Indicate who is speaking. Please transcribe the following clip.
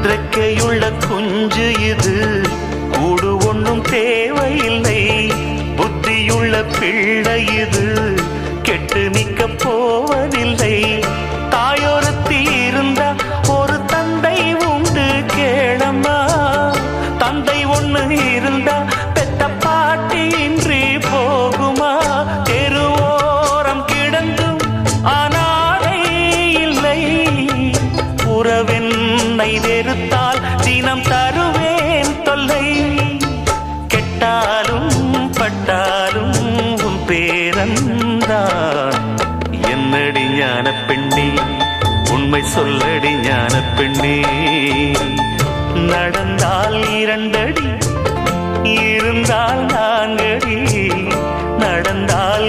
Speaker 1: இறக்கையுள்ள குஞ்சு இது, கூடு ஒன்றும் தேவையில்லை. புத்தியுள்ள பிள்ளை இது, கெட்டு நிற்க போவதில்லை. தாயொருத்தி இருந்தா ஒரு தந்தை உண்டு கேளம்மா. தந்தை ஒண்ணு இருந்தா பெத்த பாட்டி இன்றி போகுமா? தெருவோரம் கிடந்தும் ஆனாடை இல்லை. உறவென்னை வெறுத்தால் தினம் தருவேன் தொல்லை. கெட்டாலும் பட்டாலும் உன் பேரன்தான். என்னடி ஞான பெண்ணே, உண்மை சொல்லடி ஞான பெண்ணே. நடந்தால் 2 அடி, இருந்தால் 4 அடி. நடந்தால்